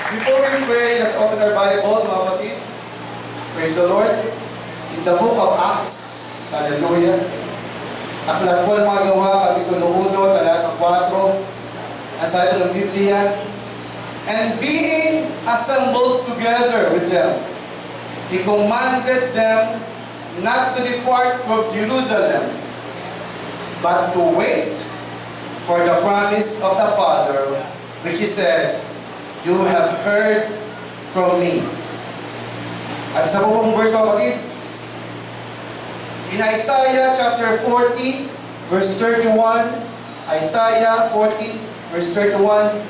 Before we pray, let's open our Bible, mga kapatid. Praise the Lord. In the book of Acts, hallelujah. Aklat po ng mga gawa, Kapitulo 1, talatang 4, ang sabi ng Biblia, and being assembled together with them, He commanded them not to depart from Jerusalem, but to wait for the promise of the Father, which He said, you have heard from me. At sa pong verse ng kapatid, in Isaiah chapter 40, verse 31, Isaiah 40, verse 31,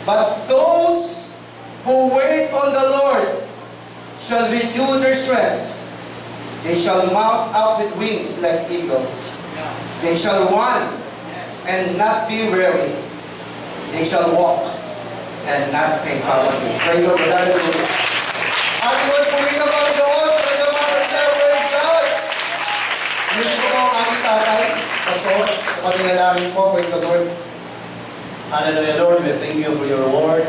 but those who wait on the Lord shall renew their strength. They shall mount up with wings like eagles. They shall run and not be weary. They shall walk and not faint. Praise the Lord. Hallelujah. At Lord, puli sa Panginoon sa kanyang mga praise God. Hindi ko po ang aking tatay, Pastor, patinalangin po, praise the Lord. Hallelujah, Lord. We thank you for your word.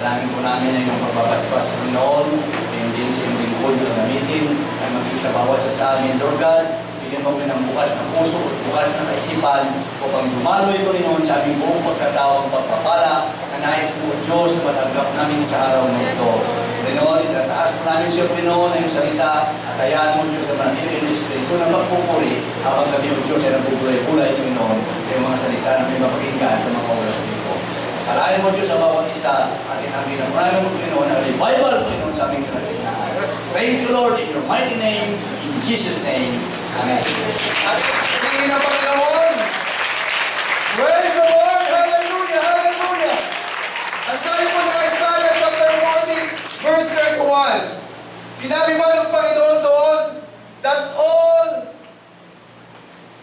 Dalangin po namin na yung pagbabasbas po noon, yung din sa yung lingkod na gamitin, ay maging sa bawat sa amin, Lord God. Bigyan mo ng bukas ng puso at bukas ng kaisipan upang dumaloy po rin sa aming buong pagkataong pagpapala na nais po, Diyos, na matanggap namin sa araw na ito. Panginoon, itataas po namin siya, Panginoon, na yung salita at hayaan mo, Diyos, na manatili ng Espiritu na magpupuri habang kami, O Diyos, ay nabubulay-bulay, Panginoon, sa iyong mga salita na may mapakinggan sa mga oras nito. Alayin mo, Diyos, sa bawat isa at inangin ang maraming mo, Panginoon, na revival, Panginoon, sa aming kalagitnaan. Thank you, Lord, in your mighty name, in Jesus' name. Amen. At tingin ang Panginoon. Praise the Lord. Hallelujah. Hallelujah. Ang sabi po ng Isaiah chapter 40, verse 31. Sinabi pa ng Panginoon doon that all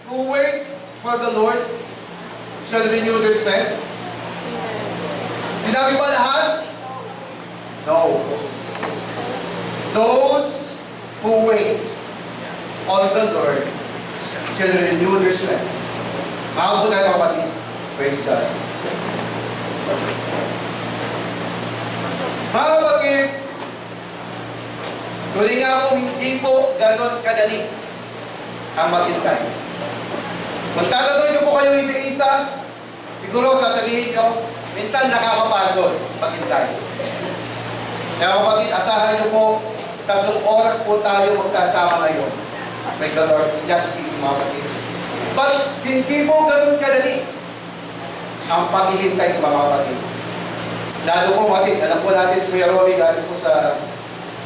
who wait for the Lord shall renew their strength. Sinabi ba lahat? No. Those who wait on the Lord shall renew their strength. Mahal po tayo mga kapatid. Praise God. Mga kapatid, tuloy nga po hindi po ganon kadali ang maghintay. Kung tatanungin niyo po kayo isa-isa, siguro sasabihin ko, minsan nakakapagod maghintay. Kaya kapatid, asahan niyo po, 3 oras po tayo magsasama ngayon. Praise the Lord. Just kidding, mga kapatid. But hindi po ganun kadali ang paghihintay ng mga kapatid. Lalo po mga kapatid, alam po natin si Kuya Rory galing po sa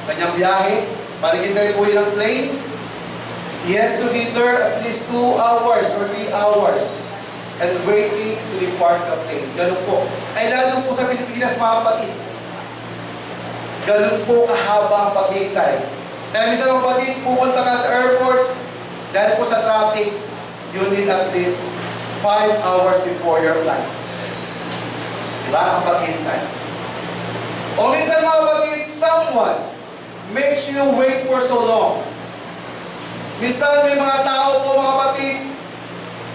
kanyang biyahe. Paghihintay po yun ang plane. He has to be there at least 2 hours or 3 hours and waiting to depart the plane. Ganun po. Ay lalo po sa Pilipinas, mga kapatid. Ganun po kahaba ang paghihintay. Kaya minsan mga kapatid, pupunta ka sa airport, dahil po sa traffic, you need at least 5 hours before your flight. Diba? Ang paghihintay. O minsan mga kapatid, someone makes you wait for so long. Minsan may mga tao po mga kapatid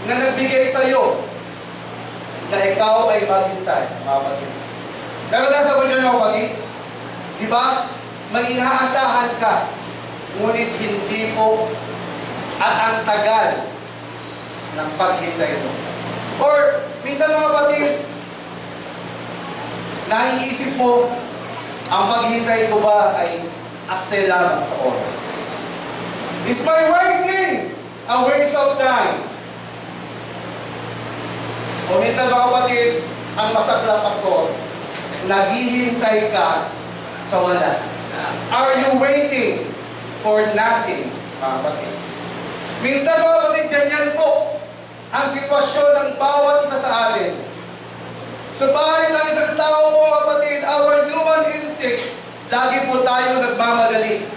na nagbigay sa iyo na ikaw ay maghintay, mga kapatid. Pero nasa ko dyan mga kapatid, di ba? May inaasahan ka, ngunit hindi po at ang tagal ng paghintay mo. Or minsan mga kapatid, naiisip mo, ang paghintay ko ba ay akse lamang sa oras? Is my waiting a waste of time? O minsan mga kapatid, ang masaklang pastor, naghihintay ka sa wala. Are you waiting for nothing, mga kapatid? Minsan mga kapatid, ganyan po ang sitwasyon ng bawat isa sa atin. Subalit ang isang tao po mga kapatid, our human instinct, lagi po tayo nagmamadali.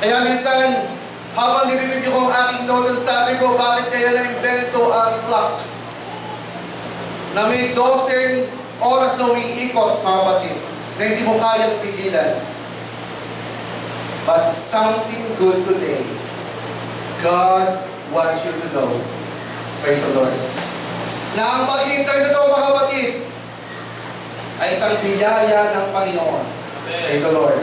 Kaya minsan, habang nireview ko ang aking notes, sabi ko, bakit kaya na-invento ang clock? Na may 12 oras na umiikot, mga kapatid, na hindi mo kayang pigilan. But something good today, God wants you to know. Praise the Lord. Na ang paghihintay na ito, mga kapatid, ay isang biyaya ng Panginoon. Praise the Lord.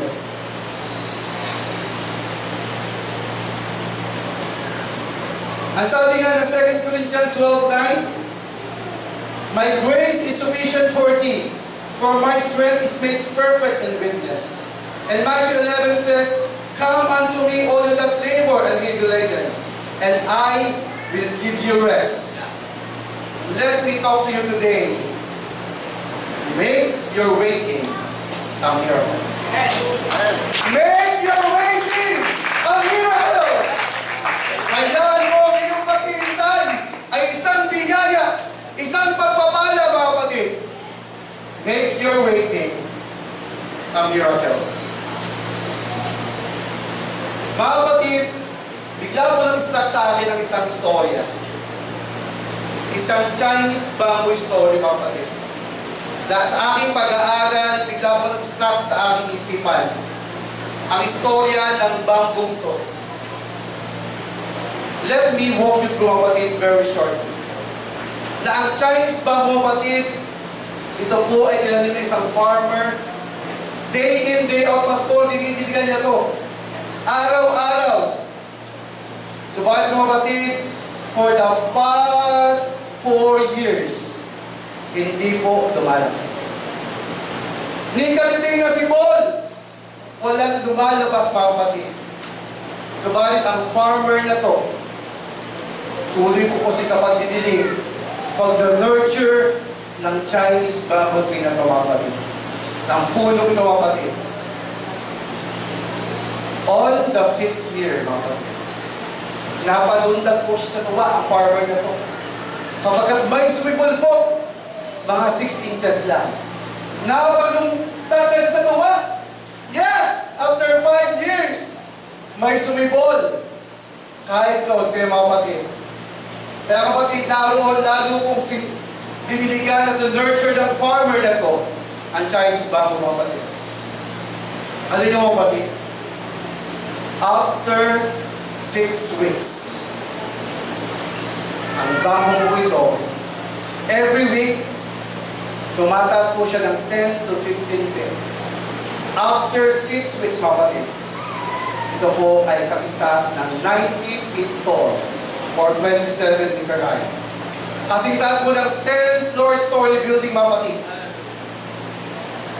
Ang sabi nga ng 2 Corinthians 12:9, my grace is sufficient for thee, for my strength is made perfect in weakness. And Matthew 11 says, come unto me all you that labor and heavy laden, and I will give you rest. Let me talk to you today. Make your waiting a miracle. Make your waiting a miracle. Hayaan mo ang iyong paghihintay ay isang biyaya, isang pagpapala, mga kapatid. Make your waiting a miracle. Mga kapatid, bigla po nag-struck sa akin ang isang istorya. Isang Chinese bamboo story, mga kapatid. Dahil sa aking pag-aaral, bigla po nag-struck sa aking isipan ang istorya ng bambong to. Let me walk you through, mga kapatid, very shortly. Na ang Chinese bamboo, mga kapatid, ito po ay tinanim ng isang farmer. Day in, day out, pastor, dinidiligan niya to. Araw-araw. Subalit, mga kapatid, for the past 4 years, hindi po lumalaki. Ni katiting na si Paul, walang lumalabas, mga kapatid. Subalit, ang farmer na to, tuloy po kasi sa pagdidilig, pag-nurture ng Chinese bamboo tree na ito, mga kapatid. Ng puno ito, mga kapatid. On the 5th year, mga kapatid, napalundag po siya sa tuwa ang farmer na ito. Sapagkat may sumibol po, mga 6 inches lang. Napalundag siya sa tuwa. Yes! After 5 years, may sumibol. Kahit kaunti, mga kapatid. Kaya kapatid, naroon lalo kung diniligan at nurture ng farmer na ito, ang Chinese bamboo, mga kapatid. Ano nyo, mga kapatid? After 6 weeks, ang bamboo po ito, every week, tumataas po siya ng 10 to 15 feet. After 6 weeks, mga kapatid, ito po ay kasingtaas ng 90 feet tall or 27 meter high. Kasingtaas po ng 10 floor story building, mga kapatid.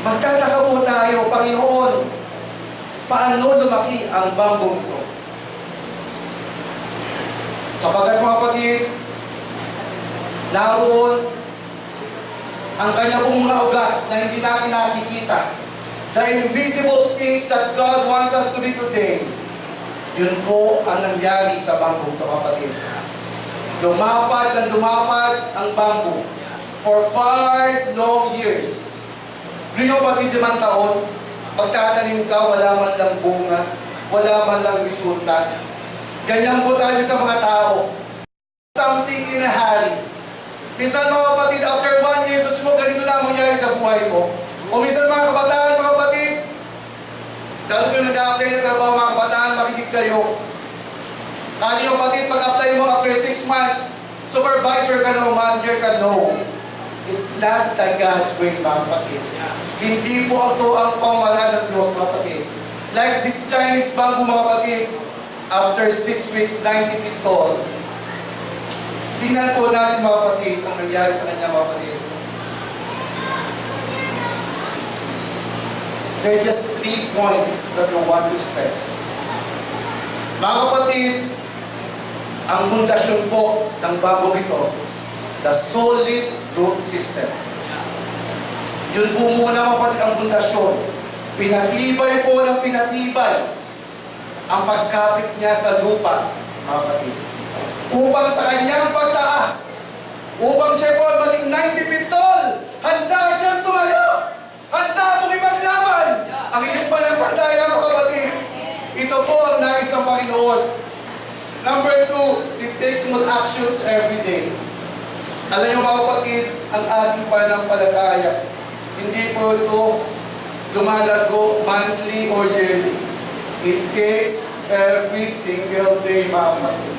Magtataka po tayo, Panginoon, paano lumaki ang bamboo ito? Sapagkat, mga kapatid, naroon ang kanya pong mga ugat na hindi natin nakikita. The invisible things that God wants us to be today, yun po ang nangyari sa bamboo ito, kapatid. Lumapad at lumapad ang bamboo for 5 long years. Ganyan, kapatid, 5 taon, pagtatanim ka, wala man lang bunga, wala man lang resulta. Ganyan po tayo sa mga tao. Something in a hurry. Minsan, mga kapatid, after 1 year, gusto mo ganito na ang mangyari sa buhay mo. O minsan, mga kabataan, mga kapatid, lalo kung nag-a-apply ng trabaho, mga kabataan, makinig kayo. Kali yung kapatid, pag-apply mo after 6 months, supervisor ka no, manager ka no. It's not the God's way, mga kapatid. Hindi po ito ang pamamaraan ng Diyos, mga kapatid. Like this Chinese bamboo, mga kapatid, after 6 weeks, 90 feet tall. Tingnan po natin, mga kapatid, ang nangyari sa kanya, mga kapatid. There are just 3 points that we want to stress. Mga kapatid, ang pundasyon po ng bamboo ito, the solid root system. Yun po muna, mga kapatid, ang pundasyon. Pinatibay po ng pinatibay ang pagkapit niya sa lupa, mga kapatid. Upang sa kanyang pagtaas, upang siya po maging 90 feet tall, handa siyang tumayo, handa pong ipaglaban ang inyong panampalataya, mga kapatid. Ito po ang nais ng Panginoon. Number 2, it takes small actions every day. Alam niyo, mga kapatid, ang ating panampalataya, hindi po ito lumalago monthly or yearly. It takes every single day, mga kapatid.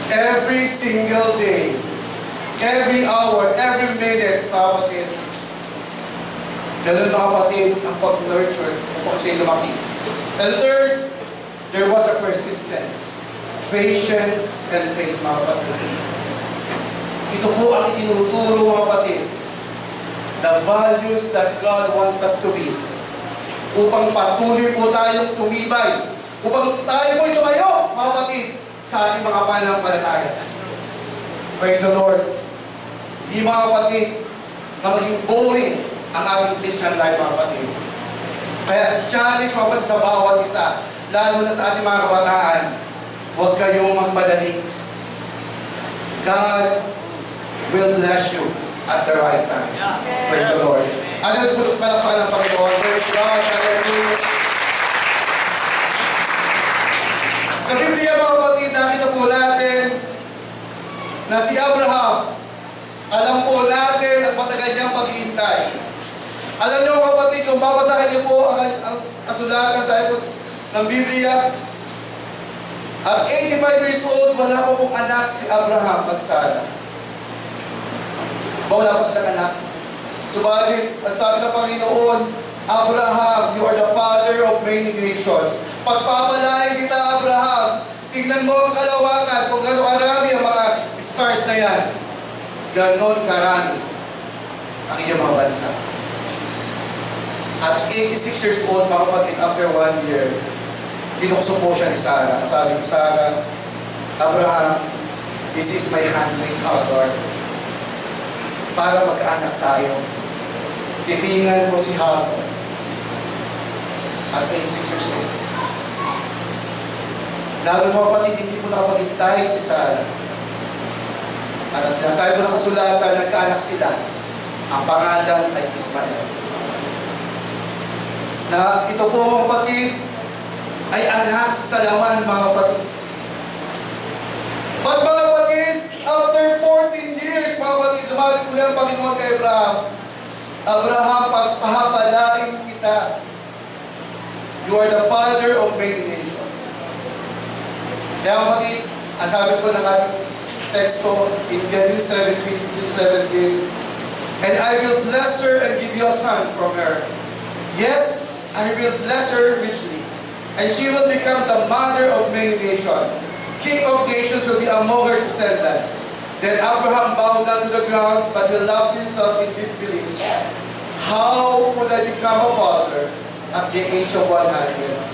Every single day, every hour, every minute, mga kapatid. Ganun mga kapatid ang pag-nurture kung siya'y lumaki. And third, there was a persistence, patience, and faith mga kapatid. Ito po ang itinuturo mga kapatid. The values that God wants us to be. Upang patuloy po tayong tumibay. Upang tayo po tumayo mga kapatid sa ating mga pananampalataya. Praise the Lord. Hindi mga kapatid na maging boring ang ating Christian life mga kapatid. Kaya challenge mga kapatid sa bawat isa, lalo na sa ating mga kabataan, huwag kayong magmadali. God will bless you at the right time. Praise the Lord. Ano po palakpakan ng Panginoon? Praise God. Hallelujah. Sa Biblia mga kapatid, nakita po natin na si Abraham, alam po natin ang matagal niyang paghihintay. Alam niyo mga kapatid, kung babasahin niyo po ang kasulatan sa ng Biblia, at 85 years old, wala po pong anak si Abraham at Sarah. Wala pa silang anak. Subalit, ang sabi ng Panginoon, Abraham, you are the father of many nations. Pagpapalain kita, Abraham. Tingnan mo ang kalawakan, kung gano'ng karami ang mga stars na yan. Ganon karami ang iyong mga bansa. At 86 years old, mga kapatid, after 1 year, tinukso po siya ni Sarah. Sabi ni Sarah, Abraham, this is my handmaid Hagar. Para magkaanak tayo. Sipingan mo si Hagar. At 86 years old. Lalo mga kapatid, hindi po nakapaghintay si Sarah. At ang sinasabi mo ng kasulatan, nagkaanak sila. Ang pangalan ay Ismael. Na ito po mga kapatid, ay anak sa laman mga kapatid. But mga kapatid, after 14 years, mga kapatid, lumapit muli ang Panginoon kay Abraham. Abraham, pagpapalain kita. You are the father of many nations. Kaya mga kapatid, ang sabi ko ng ating text ko, in Genesis 17:16-17, and I will bless her and give you a son from her. Yes, I will bless her richly, and she will become the mother of many nations. King of nations will be among her descendants. Then Abraham bowed down to the ground, but he loved himself in disbelief. How could I become a father at the age of 100?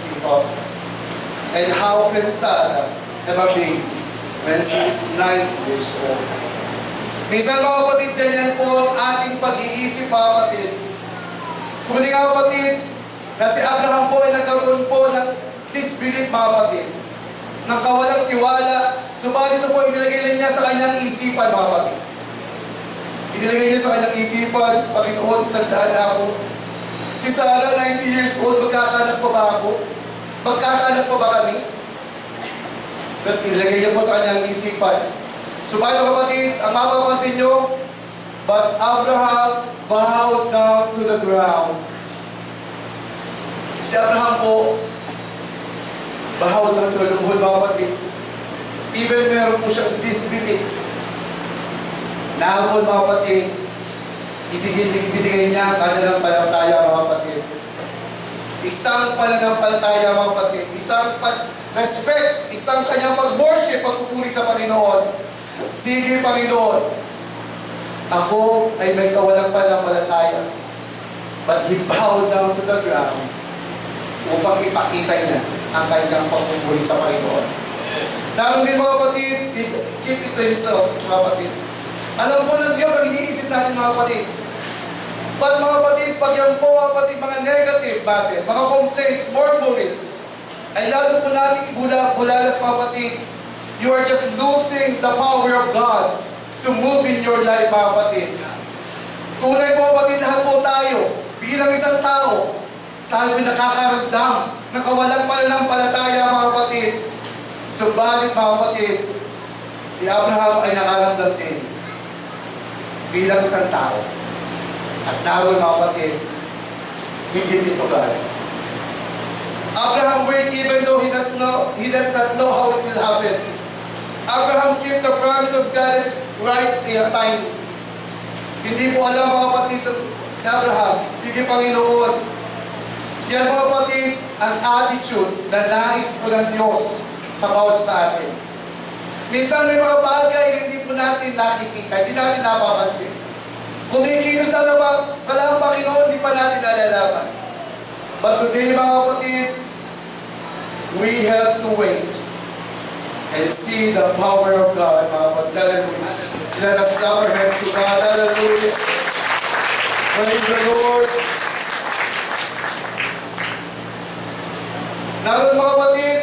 He thought. And how can Sarah have a baby when she is 90 years old? Minsan mga kapatid, ganyan po ang ating pag-iisip mga kapatid. Kung nga kapatid, na si Abraham po ay nagkaroon po ng disbelief mga kapatid, ng kawalang tiwala, subalit ito po inilagay niya sa kanyang isipan mga kapatid. Inilagay niya sa kanyang isipan, Panginoon, sandaan ako. Si Sarah, 90 years old, magkakanak pa ba ako? Magkakanak pa ba kami? But inilagay niya po sa kanyang isipan. Subalit mga kapatid, ang mapapansin niyo, but Abraham bowed down to the ground. Si Abraham po, bowed down to the ground, mga kapatid. Even meron po siyang disbelief. Nahapon mga kapatid, ibigay niya ang kanilang pananampalataya mga kapatid. Isang pananampalataya mga kapatid, isang respect, isang kanyang pag-worship, pagpupuri sa Panginoon. Sige Panginoon, ako ay may kawalang pananampalataya. But he bowed down to the ground upang ipakita niya ang kanyang pagpupuri sa Panginoon. Naroon din mga kapatid, he just keep it to himself mga kapatid. Alam po ng Diyos ang iniisip natin mga kapatid. But mga kapatid, pag yan po mga kapatid, mga negative natin, mga complaints, murmurings, ay lalo po natin ibulalas mga kapatid. You are just losing the power of God to move in your life mga kapatid. Tunay po kapatid, lahat po tayo, bilang isang tao, tayo ay nakakaramdam ng kawalang pananampalataya mga kapatid. Subalit mga kapatid, si Abraham ay nakaramdam din bilang isang tao. At naroon mga kapatid, he gave it to God. Abraham wait even though he does not know how it will happen. Abraham kept the promise of God at right time. Hindi po alam mga kapatid ni Abraham, sige Panginoon. Yan mga kapatid, ang attitude na nais po ng Diyos sa bawat sa atin. Minsan may mga bagay na hindi po natin nakikita, hindi natin napapansin. Kumikilos na lang ang Panginoon, hindi pa natin nalalaman. But today mga kapatid, we have to wait and see the power of God, mga kapatid. Hallelujah. Let us clap our hands to God. Hallelujah. Praise the Lord. Naroon mga kapatid,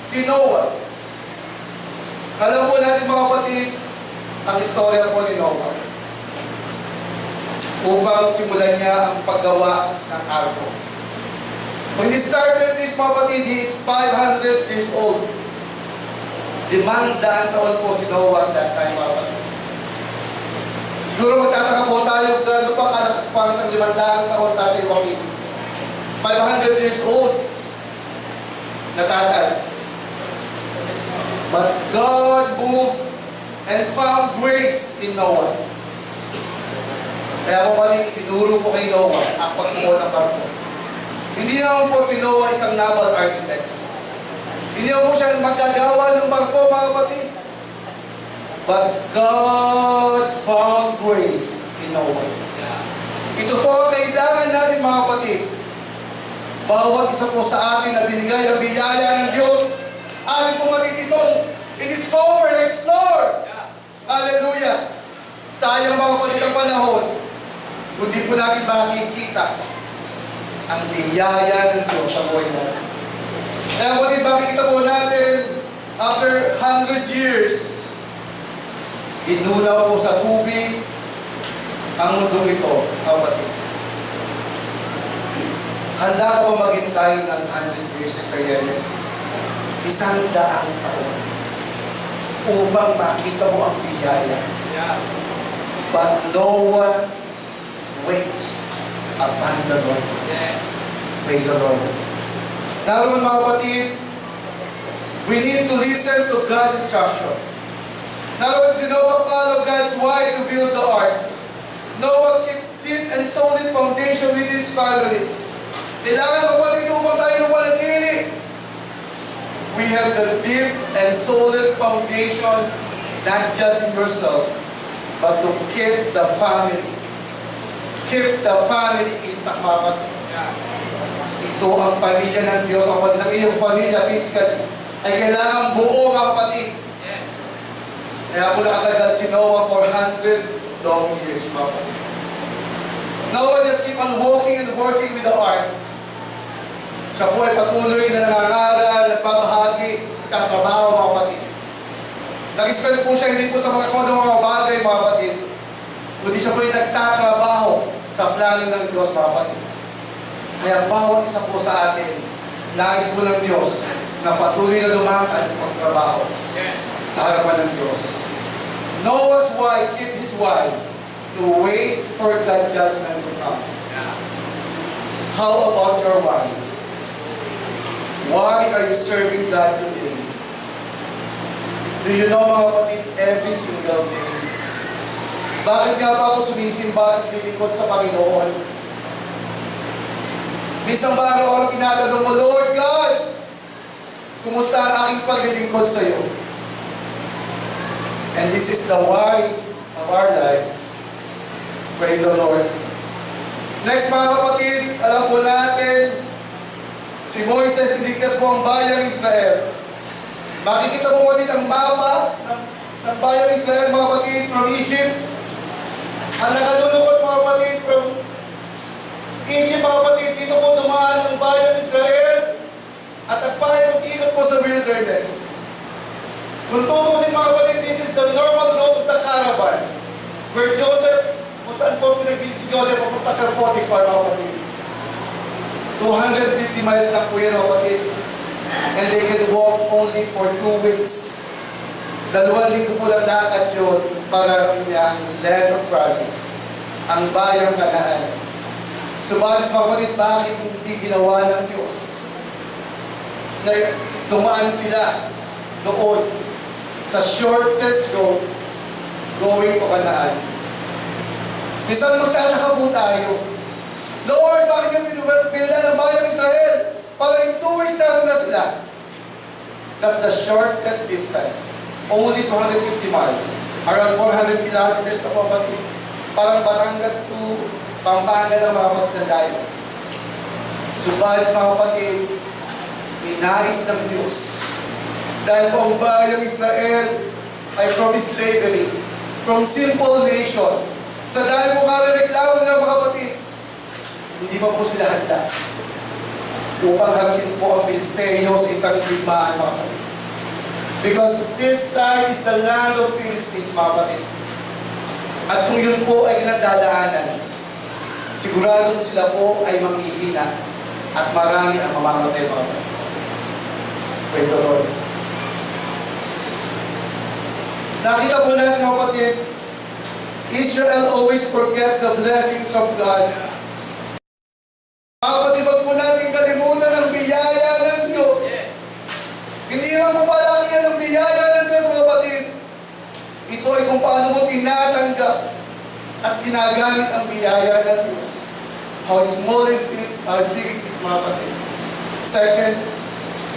si Noah. Alam po natin mga kapatid, ang istorya po ni Noah. Upang simulan niya ang paggawa ng arko. When he started this mga kapatid, he is 500 years old. 500 taon po si Noah at that time mga kapatid. Siguro magtataka po tayo, gano'n pa kalakas pa sa 500 taon tatay Joaquin. 500 years old na tatay. But God moved and found grace in Noah. Kaya po pala itinuro po kay Noah ang pagbuo ng barko. Hindi naman po si Noah isang naval architect. Hindi naman po siya magagawa ng barko mga kapatid. But God found grace in Noah. Ito po ang kailangan natin mga kapatid. Bawat isa po sa atin na binigay ang biyaya ng Diyos, atin po matititong i-discover and explore. Hallelujah. Sayang mga kapatid ang panahon, kundi po natin makikita ang biyaya ng Diyos sa buhay natin. Kaya kapatid, makikita po natin, after 100 years, inunaw po sa tubig ang mundong ito, kapatid. Handa ka ba maghintay ng 100 years, Sister Yemen? 100 taon upang makita mo ang biyaya. But Noah wait upon the Lord. Yes. Praise the Lord. Naroon mga kapatid, we need to listen to God's instruction. Naroon si Noah followed God's why to build the ark. Noah kept deep and solid foundation with his family. Kailangan kapatid upang tayo manatili. We have the deep and solid foundation, not just in yourself, but to keep the family. Keep the family intact, mga kapatid. Ito ang pamilya ng Diyos, mga kapatid. Ang iyong pamilya, physically, ay kailangan buo, mga kapatid. Kaya po nakatagal si Noah for 100 long years, mga kapatid. Noah just keep on walking and working with the ark. Siya po ay patuloy na nangangaral, nagpapahagi, nagtatrabaho, mga kapatid. Nag-spend po siya hindi po sa mga mga bagay, mga kapatid. Kundi siya po ay nagtatrabaho sa plano ng Diyos, mga kapatid. Kaya bawat isa po sa atin, nais po ng Diyos na patuloy na lumakad at magtrabaho sa harapan ng Diyos. Noah's wife kept his wife to wait for God's judgment to come. How about your wife? Why are you serving God today? Do you know, mga kapatid, every single day? Bakit nga ba ako sumisimba at lilingkod sa Panginoon? Minsan ba araw-araw kinakatanong mo, Lord God, kumusta ang aking paglilingkod sa iyo? And this is the why of our life. Praise the Lord. Next, mga kapatid, alam po natin, si Moises iligtas po ang bayang Israel. Makikita mo ulit ang mapa ng bayang Israel, mga kapatid, from Egypt. Ang nakalulukot, mga kapatid, from Egypt, mga kapatid, dito po dumaan ang bayang Israel at nagpahirot-irot po sa wilderness. Kung tutusin, mga kapatid, this is the normal road of the caravan where Joseph, kung saan po pinagpili si Joseph, papunta kang Potiphar, mga kapatid. 250 miles lang po yan, mga kapatid. And they can walk only for 2 weeks. 2 linggo po lang lakad yun para niya ang land of promise, ang bayang Kanaan. Subalit, mga kapatid, bakit hindi ginawa ng Diyos na dumaan sila doon sa shortest road going to Kanaan? Minsan magtataka po tayo, Lord, bakit yung pinadala ng bayan ng Israel? Para in 2 weeks na sila. That's the shortest distance. Only 250 miles. Around 400 kilometers na po kapatid. Parang Batangas to Pampanga na mga kapatid na layo. Subalit mga kapatid, inais ng Diyos. Dahil po ang bayang Israel ay from slavery, from simple nation. Sa dahil po karareklamo ng mga kapatid, hindi pa po sila handa upang harapin po ang Filisteo sa isang digmaan, mga kapatid. Because this side is the land of Philistines, mga kapatid. At kung yun po ay kinadadaanan, sigurado sila po ay manghihina at marami ang mamamatay, mga kapatid. Praise the Lord. Nakita po natin, mga kapatid, Israel always forget the blessings of God. Mga kapatid, wag po natin kalimutan ang biyaya ng Diyos. Hindi naman po palaki yan ang biyaya ng Diyos, mga kapatid. Ito ay kung paano mo tinatanggap at ginagamit ang biyaya ng Diyos. How small is it, how big it is, mga kapatid. Second,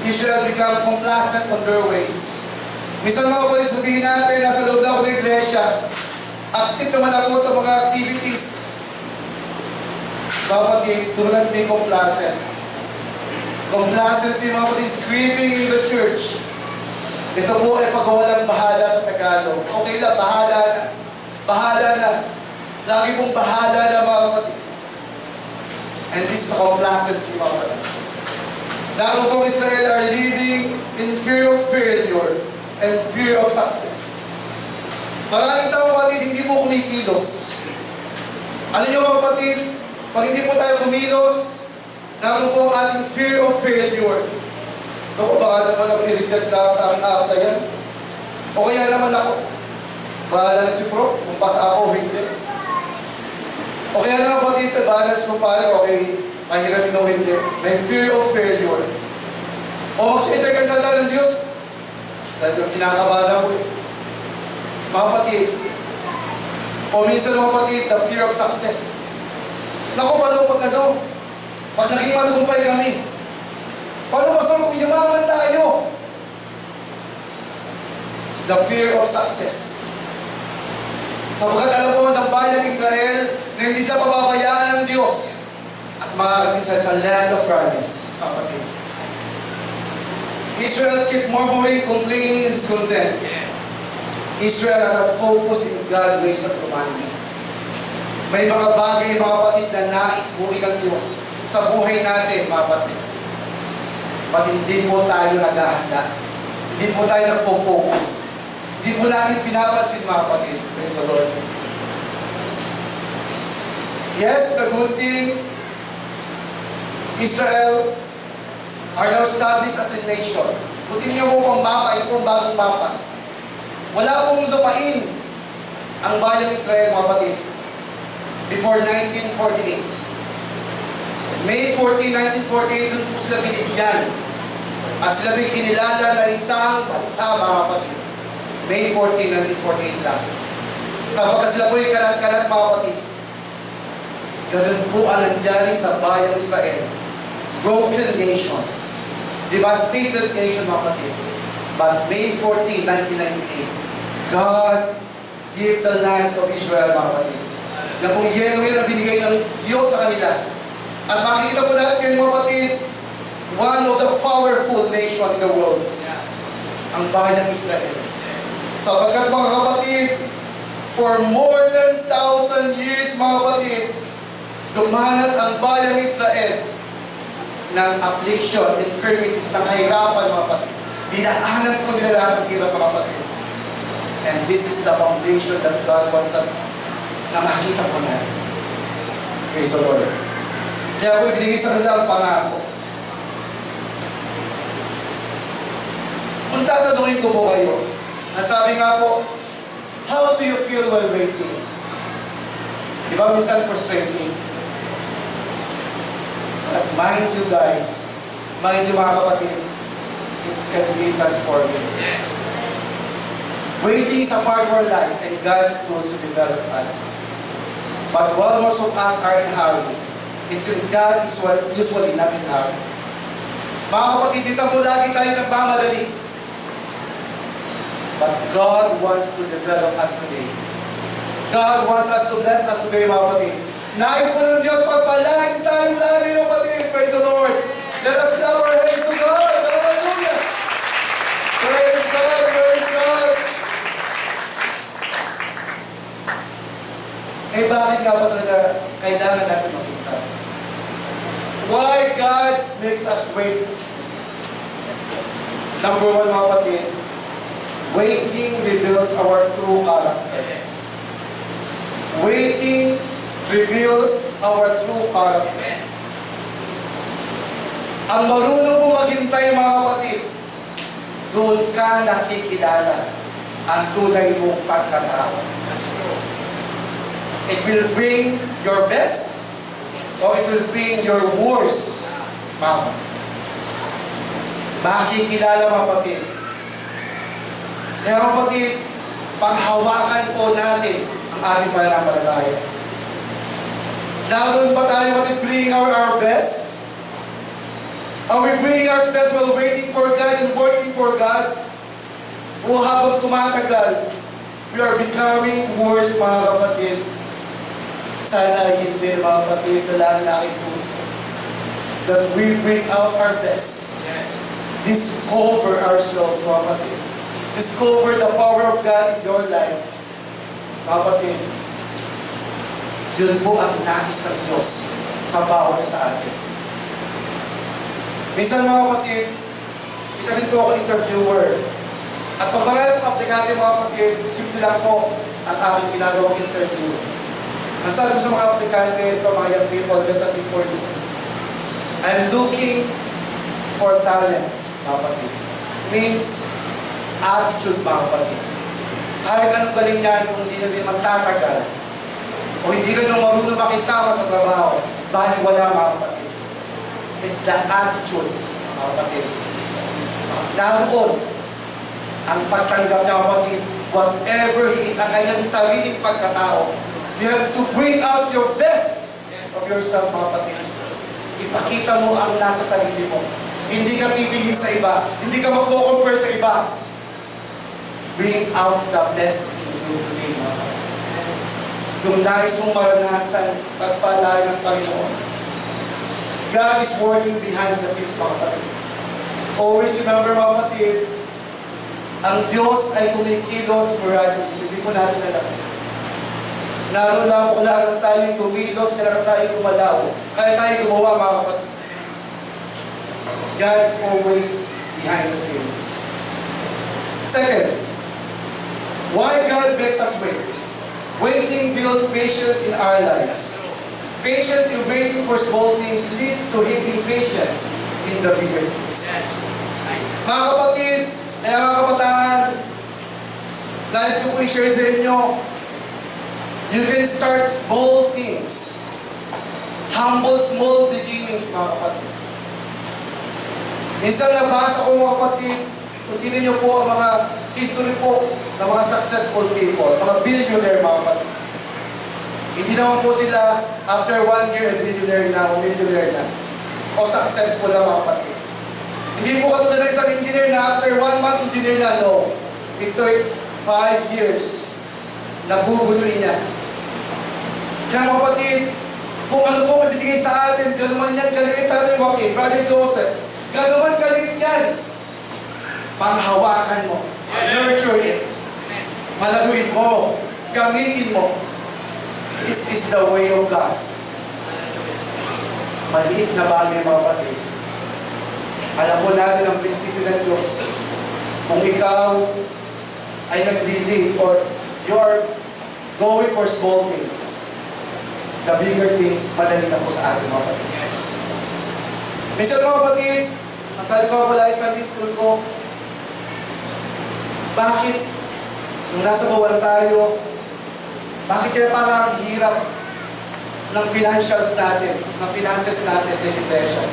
Israel become complacent on their ways. Minsan mga kapatid, sabihin natin, nasa loob na ako ng iglesia, active naman ako sa mga activities. Mga kapatid, tulad may complacent. Complacency, mga kapatid, is creeping in the church. Ito po ay pagkawalang bahala sa Tagalog. Okay lang, bahala na. Bahala na. Lagi pong bahala na, mga kapatid. And this is a complacency, mga kapatid. Dahil pong Israel are living in fear of failure and fear of success. Maraming tao, kapatid, hindi po kumikilos. Ano nyo, mga kapatid? Pag hindi po tayo kumilos, naroon po ang ating fear of failure. Naku, baka naman ako i-reject lang sa aking akta yan. O kaya naman ako, bahala na si Pro, kung pasa ako, hindi. O kaya naman po dito, balance mo pare, okay, mahiramin o hindi. May fear of failure. O magsisir kayo sa daan ng Diyos, dahil yung kinakabahan ako eh. Mga kapatid, o minsan mga kapatid, the fear of success. Naku, paano pag naging matagumpay kami, paano Pastor kung yumaman tayo? The fear of success. Sapagkat alam po ng bayang Israel na hindi sila pababayaan ng Diyos at makakarating sa land of promise. Kapatid. Israel keep murmuring, complaining, and discontent. Yes. Israel are not focused in God's ways of commandment. May mga bagay, mga kapatid, na nais buhay ng Diyos sa buhay natin, mga kapatid. Pag hindi po tayo naghahanda, hindi po tayo nagfo-focus, hindi po natin pinapansin, mga kapatid. Praise the Lord. Yes, the good thing, Israel are now established as a nation. Kung tinignan mo pang mapa, ito pong bagong mapa. Wala pong lupain ang bayang Israel, mga kapatid, before 1948. May 14, 1948, dun po sila binigyan. At sila may kinilala na isang bansa, mga kapatid. May 14, 1948 lang. Sapagkat sila po yung kalat-kalat, mga kapatid. Ganun po ang nangyari sa bayang Israel. Broken nation. Devastated nation, mga kapatid. But May 14, 1998, God gave the land of Israel, mga kapatid. Na kung yelo yun ang binigay ng Diyos sa kanila. At makikita po natin kayo, mga kapatid, one of the powerful nation in the world. Ang bayan ng Israel. Sapagkat, mga kapatid, for more than 1,000 years, mga kapatid, dumanas ang bayan ng Israel ng affliction, infirmities, ng kahirapan, mga kapatid. Dinaanan po nila lahat ng hirap, mga kapatid. And this is the foundation that God wants us na makita po natin. Praise the Lord. Kaya po ibinigay sa kanila ang pangako. Kung tatanungin ko po kayo, nasabi nga po, how do you feel while waiting? Di ba minsan frustrating? But mind you guys, mind you mga kapatid, it can be transforming. Yes. Waiting is a part of our life and God's tools to develop us. But while most of us are in hurry, it's in God is usually not in hurry. Mga kapatid, isang po lagi tayo nagmamadali. But God wants to develop us today. God wants us to bless us today, mga kapatid. Nais po ng Diyos pagpalain tayo lagi, mga kapatid. Praise the Lord. Let us clap our hands to God. Hallelujah. Praise God, praise God. Eh bakit nga ba talaga kailangan natin makita? Why God makes us wait? Number one, mga kapatid, waiting reveals our true character. Waiting reveals our true character. Ang marunong mo maghintay, mga kapatid, doon ka nakikilala ang tunay mong pagkatao. It will bring your best or it will bring your worst, mga kapatid. Makikilala, mga kapatid. Kaya, mga kapatid, panghawakan po natin ang ating pananampalataya. Naroon pa tayo, kapatid, bring our best. Are we bringing our best while waiting for God and working for God? O habang tumatagal, we are becoming worse, mga kapatid. Sana hindi, mga kapatid, na lang aking puso. That we bring out our best. Discover ourselves, mga kapatid. Discover the power of God in your life. Mga kapatid, yun po ang nais ng Diyos sa bawat sa atin. Minsan, mga kapatid, isa rin po ako interviewer. At pag marami pong aplikante, mga kapatid, simple lang po ang aking ginagawang interview. Ang sabi ko sa mga aplikante, ito, mga young people, just a before you. I'm looking for talent, mga kapatid. Means attitude, mga kapatid. Kahit anong galing yan, kung hindi na din magtatagal, o hindi na nung marunong makisama sa trabaho, bahal wala, mga kapatid. It's the attitude, mga kapatid. Naroon ang pagtanggap niya, mga kapatid, whatever he is, ang kanyang sariling pagkatao. You have to bring out your best of yourself, mga kapatid. Ipakita mo ang nasa sarili mo. Hindi ka titingin sa iba. Hindi ka mag-compare sa iba. Bring out the best in you today, mga kapatid. Yung nais mong maranasan, pagpalain ng Panginoon. God is working behind the scenes, mga kapatid. Always remember, mga kapatid, ang Diyos ay kumikilos miraculous. Hindi po natin alam. Naroon lang po lang tayong kumilos, kailangan tayong kumalaw. Kaya tayo gumawa, mga kapatid. God is always behind the scenes. Second, why God makes us wait? Waiting builds patience in our lives. Patience in waiting for small things leads to having patience in the bigger things. Mga kapatid, kaya mga kabataan, nais ko po i-share sa inyo, you can start small things. Humble small beginnings, mga kapatid. Minsan nabasa ko, mga kapatid, kung tingnan niyo po ang mga history po ng mga successful people, mga billionaire, mga kapatid. Hindi naman po sila after 1 year billionaire na o millionaire na. O successful na, mga kapatid. Hindi po katulad ng isang engineer na after 1 month engineer na, no. It takes 5 years na bubunuin niya. Kaya, mga kapatid, kung ano po ibigay sa atin, gano'n yan kaliit natin, Joaquin, Brother Joseph, gano'n kaliit yan, panghawakan mo, nurture it, malaguin mo, gamitin mo. This is the way of God. Maliit na bagay, mga kapatid. Alam po natin ang prinsipyo ng Diyos. Kung ikaw ay nag-lead or you are going for small things, the bigger things, madali na po sa atin, mga kapatid. Minsan, mga kapatid, ang sabi ko pala sa Sunday school ko, bakit nung nasa Bauan tayo, bakit kaya parang hirap ng financials natin, ng finances natin sa iglesia?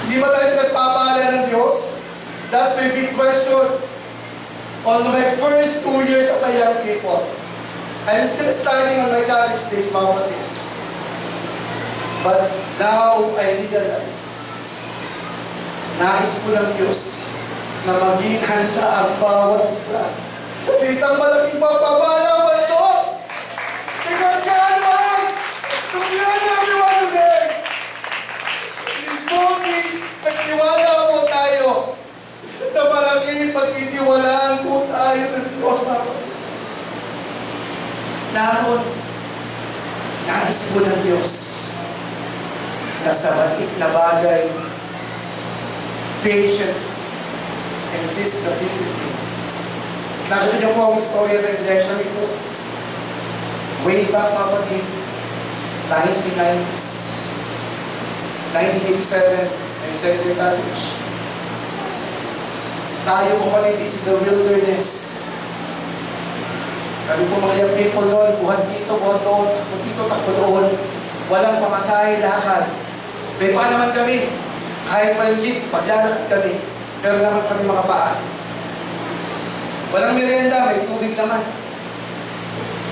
Hindi ba tayo nagpapahala ng Diyos? That's my big question. On my first 2 years as a young people, I'm still studying on my college days, mga kapatid. But now I realize, nais po ng Diyos na maging handa ang bawat isa sa isang malaking pagpapala, Pastor! Because God wants to bless everyone today! These mornings, nagtiwala po tayo sa malaking pagtitiwalaan po tayo ng Diyos natin. Naroon, nais po ng Diyos na sa maliit na bagay, patience, and this particular things. Nakita niyo po ang story ng election ito. Way back, mga kapatid, 1990s, 1987, may Senator College. Tayo po kapatid is in the wilderness. Kami po mga young people doon, buhat dito, buhat doon, takbo dito, takbo doon. Walang pamasahe, lakad. May pa naman kami. Kahit walang jeep, maglalakad kami. Pero naman kami mga paa. Walang merienda, may tubig naman.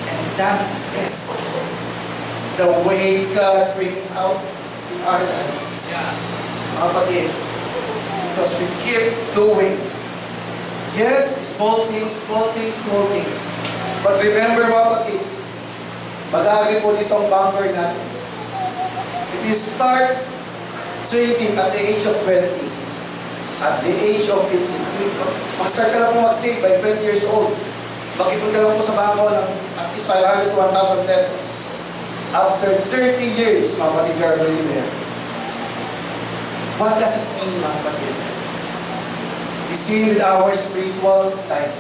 And that is the way God brings out in our lives. Mga kapatid, because we keep doing. Yes, small things, small things, small things. But remember mga kapatid, mag-agree po ditong bunker natin. If you start saving at the age of 20, at the age of 15, mag-start ka lang po mag-save by 20 years old. Mag-ipon ka lang po sa bangko ng at least 500 to 1,000 pesos. After 30 years, mga kapatid, you are a millionaire. What does it mean, mga kapatid? You see with our spiritual life,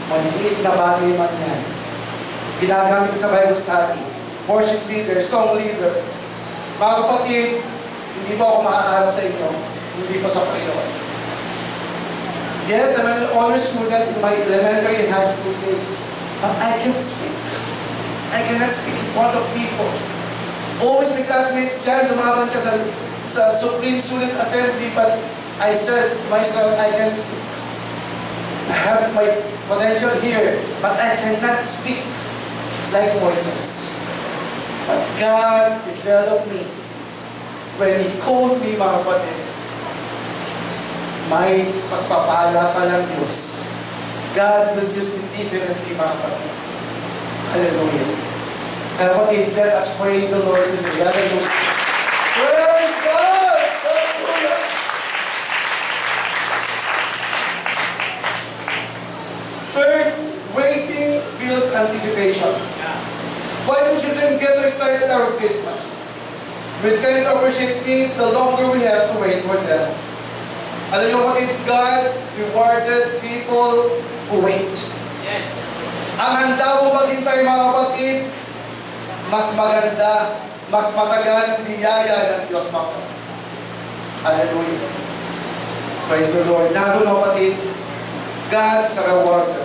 maliit na bagay man yan. Ginagamit sa Bible study, worship leader, song leader. Mga kapatid, hindi po ako makakaharap sa inyo, hindi po sa Panginoon. Yes, I'm an honor student in my elementary and high school days, but I can't speak. I cannot speak in front of people. Always my classmates dyan, lumaban ka sa Supreme Student Assembly, but I said myself, I can speak. I have my potential here, but I cannot speak like Moses. But God developed me when He called me, mga kapatid. May pagpapala pa lang Diyos. God will use me differently, mga kapatid. Hallelujah. Kaya kapatid, let us praise the Lord today. Hallelujah. Praise God! Hallelujah! Third, waiting builds anticipation. Why do children get so excited over Christmas? We tend to appreciate things the longer we have to wait for them. Alam niyo kapatid, God rewarded people who wait. Yes. Ang handa mo maghintay, mga kapatid, mas maganda, mas masagan ang biyaya ng Diyos, mga kapatid. Hallelujah. Praise the Lord. Naroon, mga kapatid, God is a rewarder.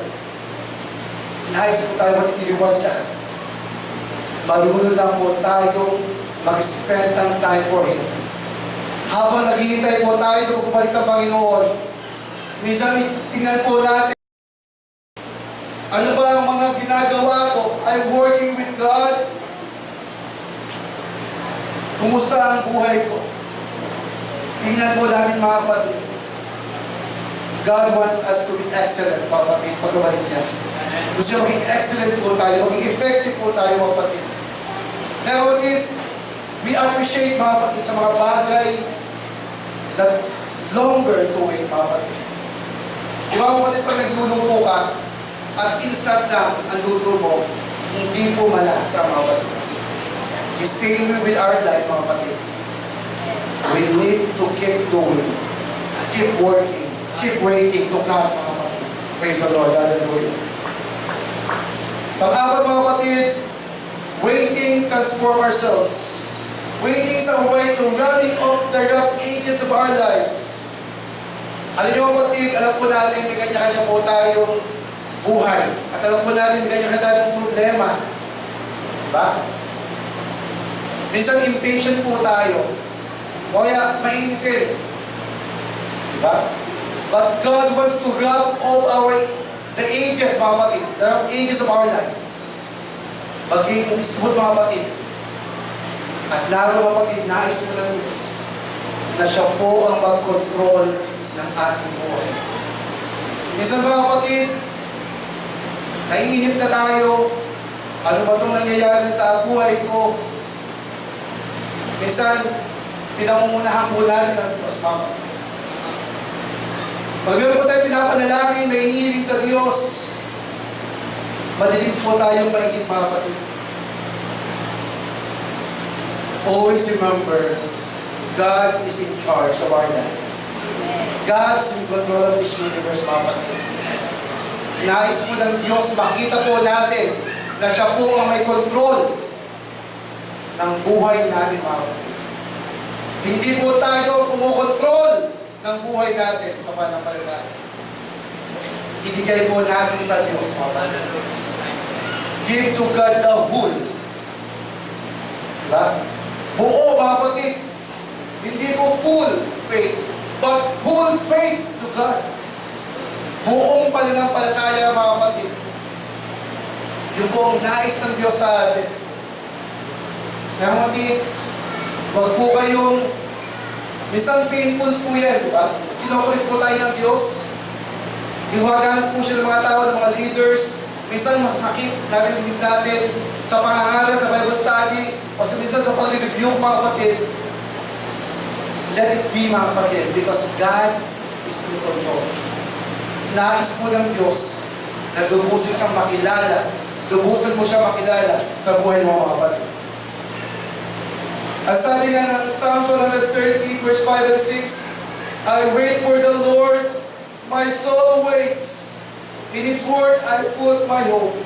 Nais po tayo mag-rewards lahat. Marunong lang po tayong mag-spend ng time for Him. Habang naghihintay po tayo sa pagbabalik ng Panginoon, minsan tingnan po natin, ano ba ang mga ginagawa ko? I'm working with God. Kumusta ang buhay ko? Tingnan po natin, mga kapatid. God wants us to be excellent, mga kapatid, pagbabalik niya. Gusto niya maging excellent po tayo, maging effective po tayo, mga kapatid. Pero kapatid, we appreciate, mga kapatid, sa mga bagay that longer to wait, mga kapatid. Di ba, mga kapatid, pag nagluluto ka, at instant lang ang luto mo, hindi po malasa, mga kapatid. The same way with our life, mga kapatid. We need to keep doing, keep working, keep waiting to God, mga kapatid. Praise the Lord. Hallelujah. Pang-apat, mga kapatid, waiting transform ourselves. Waiting is a way to running up the rough ages of our lives. Alam niyo, kapatid, alam po natin may kanya-kanya po tayong buhay. At alam po natin may kanya-kanya tayong problema. Diba? Minsan impatient po tayo. O kaya mainitin. Diba? But God wants to wrap all the ages, mga kapatid, the ages of our life. Maging smooth, mga kapatid. At lalo kapatid, nais mo ng Diyos na siya po ang mag-control ng ating buhay. Minsan mga kapatid, naiinip na tayo, ano ba itong nangyayari sa buhay ko? Minsan, pinangungunahan po natin ang Diyos, Mama. Pag meron po tayo pinapanalangin, may hinihiling sa Diyos, madilim po tayong mainip mga kapatid. Always remember, God is in charge of our life. God's in control of this universe, mga kapatid. Nais po ng Diyos, makita po natin na siya po ang may control ng buhay natin, mga kapatid. Hindi po tayo kumukontrol ng buhay natin sa pananampalataya. Ibigay po natin sa Diyos, mga kapatid. Give to God the whole. Diba? Buo, mga kapatid. Hindi po full faith, but whole faith to God. Buong pananampalataya, mga kapatid. Yung po ang nais ng Diyos sa atin. Kaya mga kapatid, wag po kayong, minsan painful po yan, di ba? Kinokorek po tayo ng Diyos. Iwagan po siya ng mga tao, ng mga leaders. Minsan masasakit, narinig natin sa pangangaral, sa Bible study, o minsan sa pag-review, mga kapatid. Let it be, mga kapatid, because God is in control. Nais po ng Diyos na lubusin siyang makilala, lubusin mo siya makilala sa buhay mo, mga kapatid. At sabi nga ng Psalms 130, verse 5 and 6, I wait for the Lord, my soul waits. In His word, I put my hope.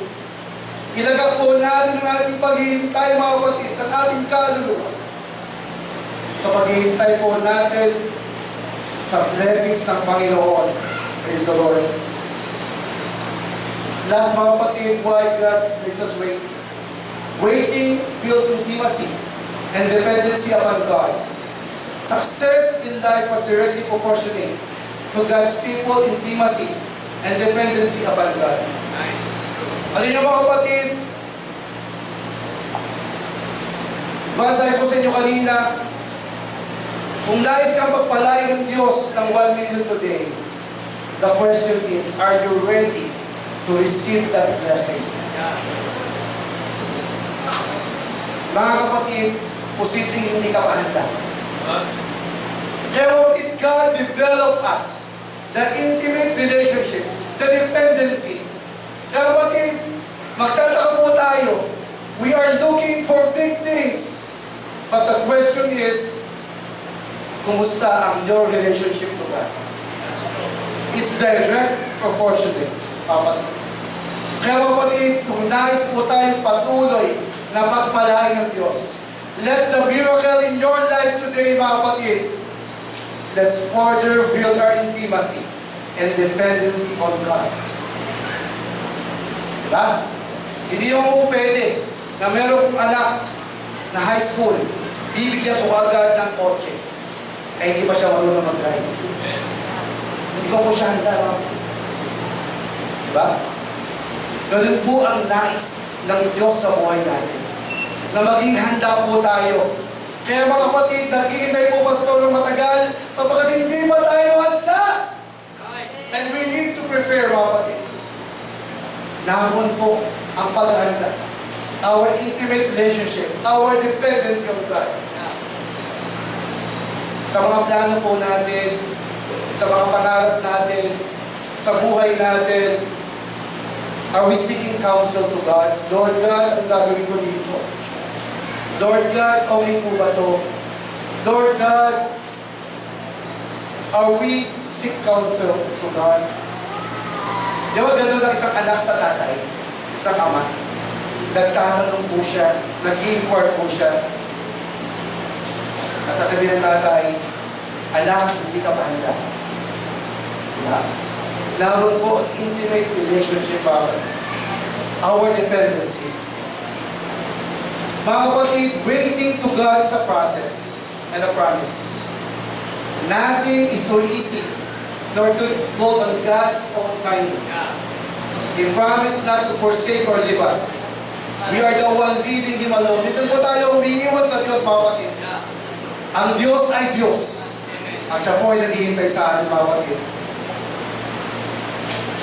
Ilagak po natin ang ating paghihintay, mga kapatid, ang ating kaluluwa. Sa paghihintay po natin sa blessings ng Panginoon. Praise the Lord. Last, mga kapatid, why God makes us wait. Waiting builds intimacy and dependency upon God. Success in life was directly proportionate to God's people, intimacy and dependency upon God. Alam niyo mga kapatid, basa ko sa inyo kanina, kung nais kang pagpalain ng Diyos ng 1 million today, the question is, are you ready to receive that blessing? Mga kapatid, posibleng hindi ka mahanda. Kaya kapatid, God develop us the intimate relationship, the dependency. Kaya kapatid, magtataka po tayo. We are looking for big things. But the question is, kumusta ang your relationship to God? It's direct proportionate, kapatid. Kaya kapatid, kung nais po tayong patuloy na pagpalain ng Diyos, let the miracle in your life today, mga kapatid, let's further build our intimacy and dependency on God. Diba? Hindi mo pwede na meron kong anak na high school, bibigyan ko agad ng kotse. Eh, hindi pa siya marunong mag-drive. Hindi pa po siya handa. Diba? Ganun po ang nais ng Diyos sa buhay natin. Na maging handa po tayo. Kaya mga kapatid, naghihintay po pastor ng matagal sapagkat hindi pa tayo handa. And we need to prepare, mga kapatid. Naroon po ang paghahanda. Our intimate relationship, our dependence on God. Sa mga plano po natin, sa mga pangarap natin, sa buhay natin, are we seeking counsel to God? Lord God, ang gagawin ko dito? Lord God, okay po ba to? Lord God, are we seek counsel to God? Di ba gano'n ang isang anak sa tatay, isang ama? Nagtatanong po siya, nag-i-inquire po siya. At sasabihin ng tatay, anak, hindi ka ba handa? Diba? Naroon po intimate relationship our dependency. Mga kapatid, waiting to God is a process and a promise. Nothing is too easy, nor to float on God's own timing. He promised not to forsake or leave us. We are the one leaving Him alone. Listen po tayo, umiiwan sa Diyos, mga kapatid. Ang Diyos ay Diyos. At siya po ay naghihintay sa atin, mga kapatid.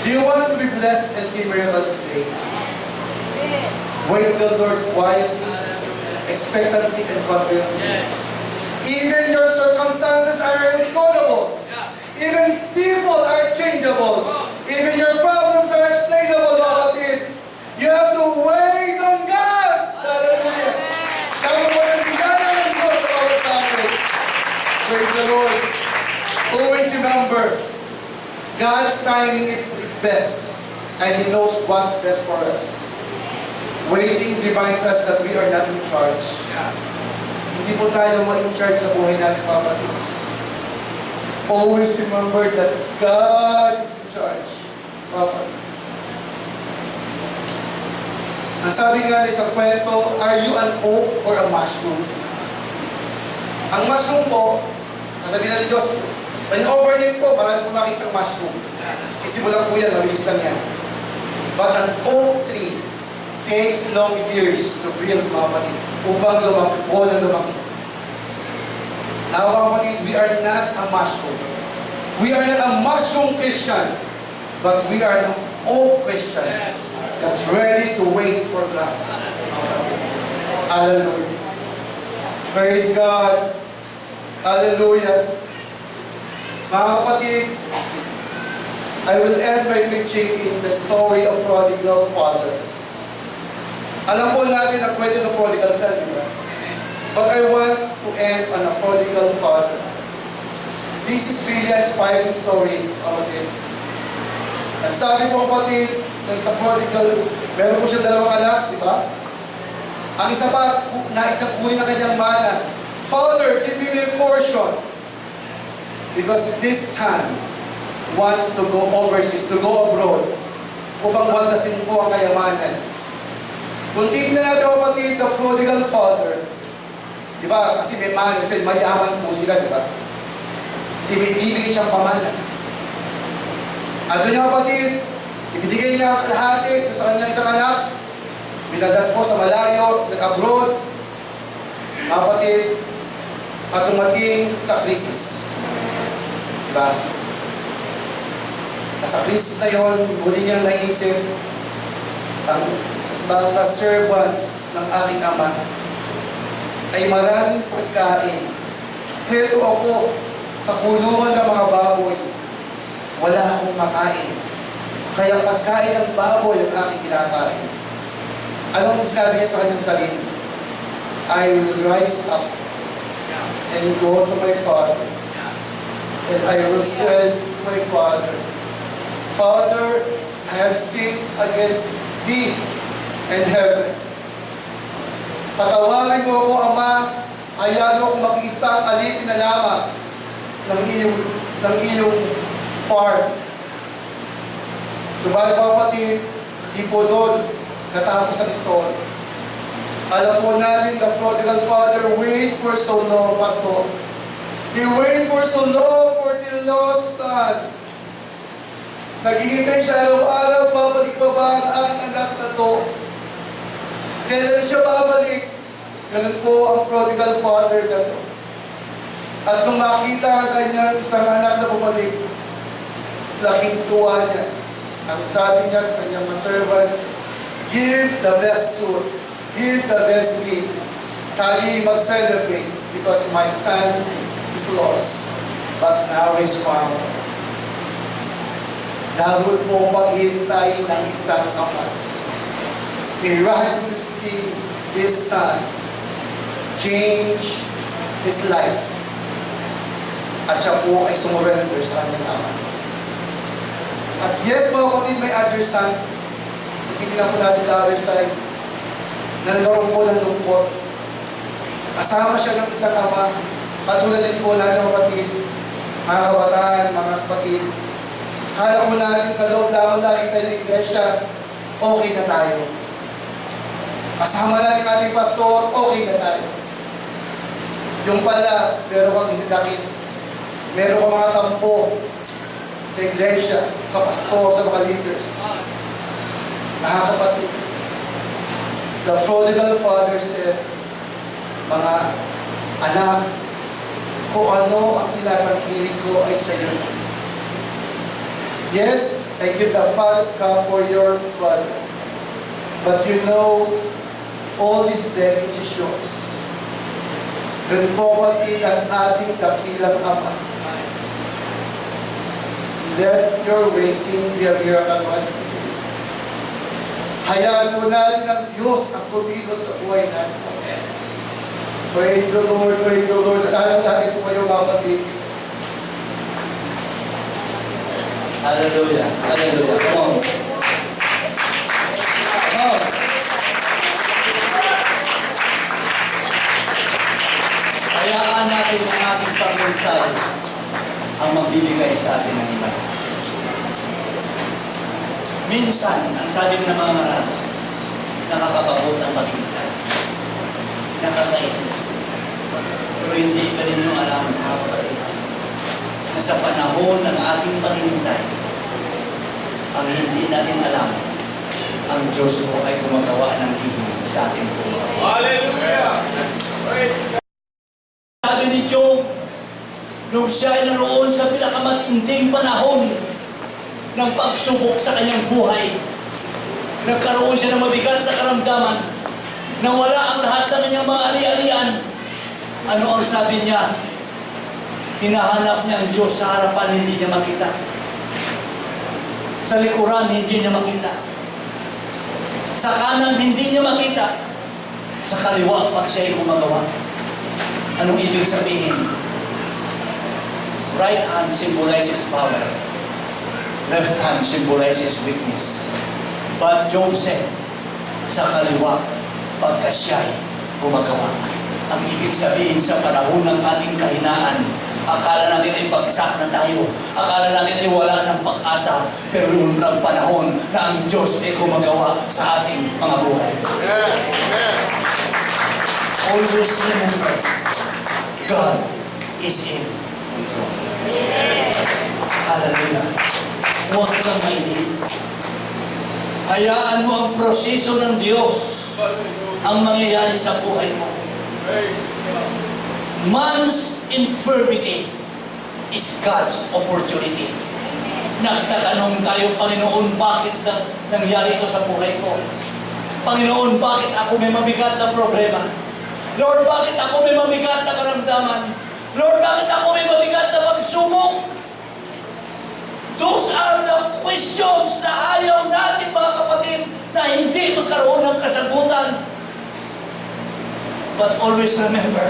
Do you want to be blessed and see miracles today? Wait the Lord quietly, expectantly, and confidently. Even your circumstances are incredible. Even people are changeable. Even your problems are explainable, mga kapatid. You have to wait on God. Hallelujah. Kaya mo ang bigyan ng Diyos sa bawat sa atin. Praise the Lord. Always remember, God's timing is best. And He knows what's best for us. Waiting reminds us that we are not in charge. Hindi po tayo ma-in charge sa buhay natin, mga kapatid. Always remember that God is in charge. Mga kapatid. Ang sabi nga sa kwento, are you an oak or a mushroom? Ang mushroom po, sabi na ni Diyos, when overnight po, marami po makita ang mushroom. Sisimulan po yan, mabilis lang yan. But an oak tree takes long years to build, mga kapatid, upang lumaki po na lumaki. Now, mga kapatid, we are not a mushroom. We are not a mushroom Christian, but we are an oak Christian. That's ready to wait for God. Hallelujah. Praise God. Hallelujah. Mga kapatid, I will end my preaching in the story of prodigal father. Alam po natin ang kwento ng prodigal son, di ba? But I want to end on a prodigal father. This is really an inspiring story, kapatid. Ang sabi po, kapatid, ng sa prodigal, meron po siya dalawang anak, di ba? Ang isa pa, naitapunin na kanyang mana. Father, give me my portion. Because this son wants to go overseas, to go abroad, upang waldasin po ang kayamanan. Kung tignan natin, kapatid, the prodigal father, di ba? Kasi may mana, kasi mayaman po sila, di ba? Kasi may ibigay siyang pamana. At doon yung kapatid, ibinigay niya ang kalahati sa kanyang isang anak. Binadas po sa malayo, nag-abroad. Kapatid, at tumating sa krisis. Diba? Sa krisis na yun, muli niyang naisip, ang mga servants ng aking ama ay maraming pagkain. Heto ako sa kulungan ng mga baboy. Wala akong makain. Kaya pagkain ng baboy ang aking kinakain. Anong sinabi niya sa kanyang sarili? I will rise up and go to my father. And I will say to my father, Father, I have sinned against thee and heaven. Patawarin mo ako, Ama, hayaan mo akong mag-isang alipin na lamang ng iyong farm. Subalit, mga kapatid, di po doon natapos ang story. Alam po natin, the prodigal father wait for so long, Pastor. He wait for so long for the lost son. Naghihintay siya araw-araw, babalik pa ba ang aking anak na to? Kailan siya babalik? Ganun po ang prodigal father na to. At nung makita ang kanyang isang anak na bumalik, laking tuwa niya. Ang sabi niya sa kanyang mga servants, give the best suit, give the best meat. Tayo mag-celebrate because my son is lost, but now is found. Dahil po maghintay ng isang ama. Miraculously, this son changed his life. At siya po ay sumurrender sa kanyang ama. At yes, mga kapatid, may other son. Titignan po natin the other side. Nagkaroon po ng lungkot. Kasama siya ng isang ama. Katulad din po natin, mga kapatid, mga kabataan, mga kapatid, kala po natin sa loob lamang natin tayo ng iglesia, okay na tayo. Kasama natin ating pastor, okay na tayo. Yung pala, meron kang hinakit. Meron kang mga tampo sa iglesia, sa pastor, sa mga leaders. Mga kapatid, The prodigal father said, mga anak, kung ano ang tinatangkilik ko ay sa iyo. Yes, I give the fatted calf for your brother. But you know, all these blessings is yours. Ganun po pati ang ating dakilang Ama. Let your waiting be a miracle man today. Hayaan po natin ang Diyos ang kumilos sa buhay natin. Praise the Lord, praise the Lord. Alam natin po kayo kapatid. Hallelujah. Hallelujah. Come on. Come on. Hayaan natin ang ating pagmuntay ang magbibigay sa atin ng iba. Minsan, ang sabi ng mga maral, nakakapagod ang maghintay. Nakakain. Pero hindi ka ninyo alam, mga kapatid, na sa panahon ng ating paghintay, ang hindi natin alam, ang Diyos mo ay gumagawa ng hihim sa ating buhay. Hallelujah! Sabi ni Job, nung siya ay naroon sa pinakamatinding panahon ng pagsubok sa kanyang buhay, nagkaroon siya ng mabigat na karamdaman, nawala ang lahat ng kanyang mga ari-arian. Ano ang sabi niya? Hinahanap niya ang Diyos sa harapan, hindi niya makita. Sa likuran, hindi niya makita. Sa kanan, hindi niya makita. Sa kaliwa, pag siya ay gumagawa. Anong ibig sabihin? Right hand symbolizes power. Left hand symbolizes weakness. But Job said, sa kaliwa, pagka siya ay gumagawa. Ang ibig sabihin sa panahon ng ating kahinaan, akala natin ay bagsak na tayo. Akala natin ay wala ng pag-asa. Pero yung ng panahon na ang Diyos ay gumagawa sa ating mga buhay. Always remember, God is in control. Hallelujah. Huwag kang mainip. Hayaan mo ang proseso ng Diyos ang mangyayari sa buhay mo. Man's infirmity is God's opportunity. Nagtatanong tayo, Panginoon, bakit nangyari ito sa buhay ko? Panginoon, bakit ako may mabigat na problema? Lord, bakit ako may mabigat na karamdaman? Lord, bakit ako may mabigat na pagsubok? Those are the questions na ayaw natin, mga kapatid, na hindi magkaroon ng kasagutan. But always remember,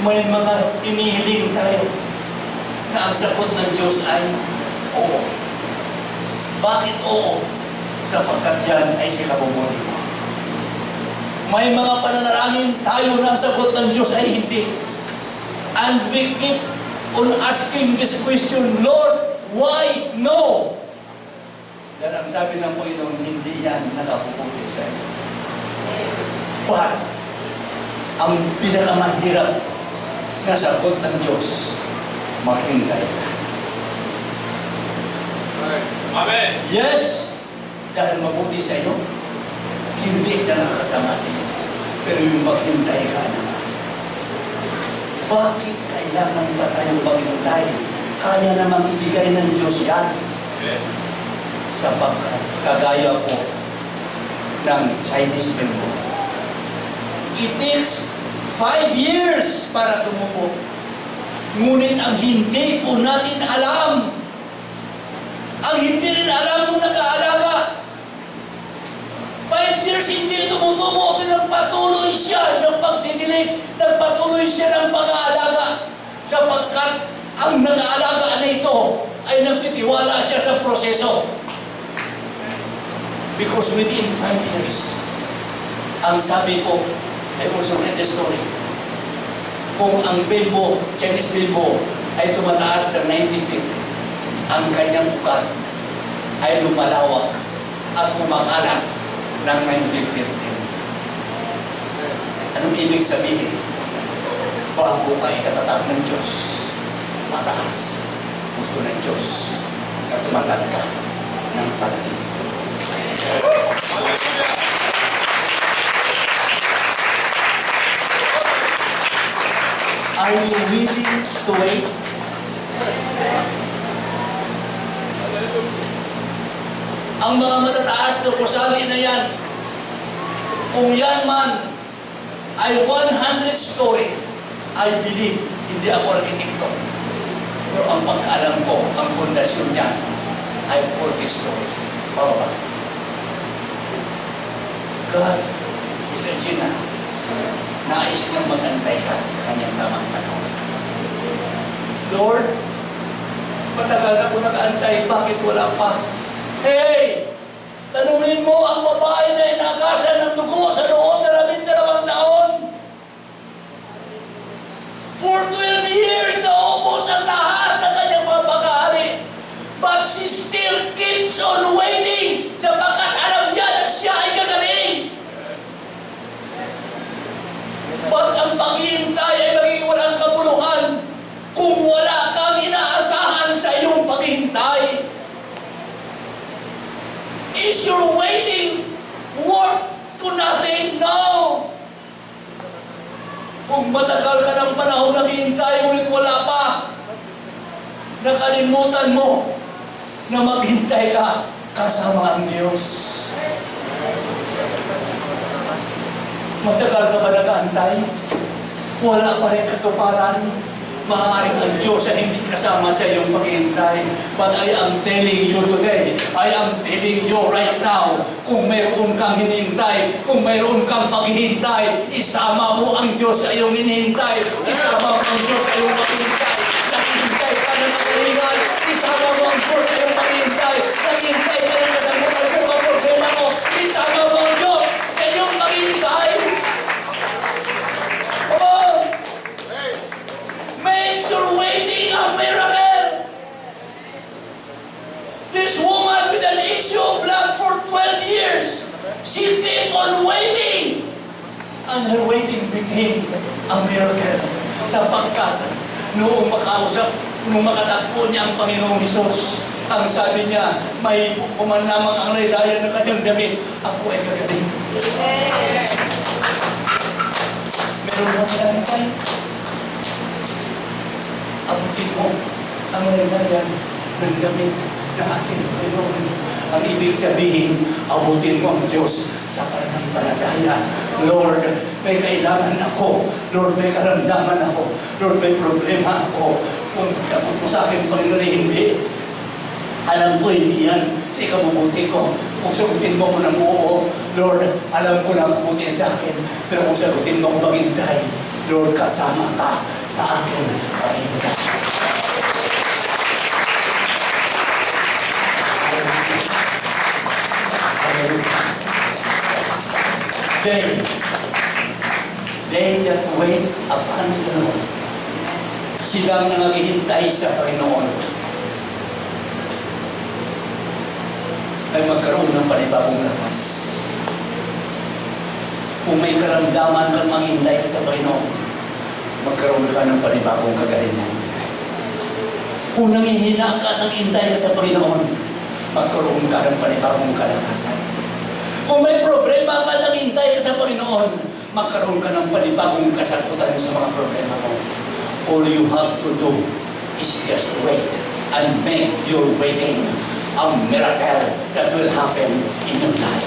may mga inihiling tayo na ang sagot ng Diyos ay oo. Bakit oo? Sapagkat yan ay si kabubuti mo. May mga pananalangin tayo na ang sagot ng Diyos ay hindi. And we keep on asking this question, Lord, why no? Yan ang sabi ng Panginoon, hindi yan nakabubuti sa iyo. But, ang pinakamahirap na sagot ng Diyos, maghintay ka. Amen. Yes, dahil mabuti sa iyo, hindi na nakasama sa iyo. Pero yung maghintay ka na. Bakit kailangan ba tayong maghintay? Kaya namang ibigay ng Diyos yan. Sapagkat kagaya po ng Chinese people. It takes 5 years para tumubo. Ngunit ang hindi po natin alam, ang hindi rin alam kung nag-aalaga. 5 years hindi tumutubo, pinagpatuloy siya ng pagdidilig, nagpatuloy siya ng pag-aalaga. Sapagkat ang nag-aalaga na ito ay nagtitiwala siya sa proseso. Because within 5 years, ang sabi ko, I also read the story. Kung ang bilbo, Chinese bilbo, ay tumataas ng 90 feet, ang kanyang ugat ay lumalawak at kumakalat ng 90 feet. Anong ibig sabihin? Bago ka ikatatag ng Diyos, mataas. Gusto ng Diyos na tumalag ka ng panalig. Are you willing to wait? Ang mga matataas na kusali na yan, kung yan man ay 100 story, I believe, hindi ako arkitekto. Pero ang pagkaalam ko, ang pundasyon niya ay 40 stories. Pababa. God, Sister Gina, nais niyang mag-antay ka sa kanyang tamang panahon. Lord, matagal na ko nag-antay, bakit wala pa? Hey! Tanungin mo ang babae na inagasan ng dugo sa loob na 12 taon. For 12 years, naubos ang lahat ng kanyang mga pag-aari. But she still keeps on waiting sapagkat alam niya na siya ay gagaling. Ba't ang paghihintay ay maging walang kabuluhan kung wala kang inaasahan sa iyong paghihintay? Is your waiting worth to nothing? No! Kung matagal ka ng panahon naghihintay, ulit wala pa, nakalimutan mo na maghintay ka kasama ang Diyos. Matagal ka ba nag-aantay? Wala pa rin katuparan. Maaaring ang Diyos ay hindi kasama sa iyong paghihintay. But I am telling you today, I am telling you right now, kung mayroon kang hinihintay, kung mayroon kang paghihintay, isama mo ang Diyos sa iyong hinihintay. Isama mo ang Diyos sa iyong paghihintay. Naghihintay ka na nakalingan. Isama mo ang Diyos sa iyong paghihintay. Naghihintay ka na kasagutan sa mga problema mo. Isama mo ang Diyos sa iyong paghihintay. Oh! Make your waiting a miracle. This woman with an issue of blood for 12 years, she kept on waiting. And her waiting became a miracle. Sapagkat noong makatagpo niya ang Panginoong Hesus, ang sabi niya, may puman lamang ang laylayan ng kanyang damit, ako ay gagaling. Meron ba tayo? Abutin mo ang laylayan ng damit ng ating Panginoon. Ang ibig sabihin, abutin mo ang Diyos sa pananampalataya. Lord, may kailangan ako. Lord, may karamdaman ako. Lord, may problema ako. Kung kapag mo sa akin, Panginoon, hindi. Alam ko hindi yan sa ikabubuti ko. Kung sagutin mo ko ng buo, Lord, alam ko na mabuti sa akin. Pero kung sagutin mo ko maghintay, Lord, kasama ka sa akin paghintay. They that wait upon the Lord, silang naghihintay sa Panginoon, ay magkaroon ng panibagong lakas. Kung may karamdaman kang maghintay sa Panginoon, magkaroon ka ng panibagong kagalingan. Kung nangihina ka ng hintay sa Panginoon, magkaroon ka ng panibagong kalakasan. Kung may problema ka ng hintay sa Panginoon, magkaroon ka ng panibagong kasagutan sa mga problema mo. All you have to do is just wait and make your waiting a miracle that will happen in your life.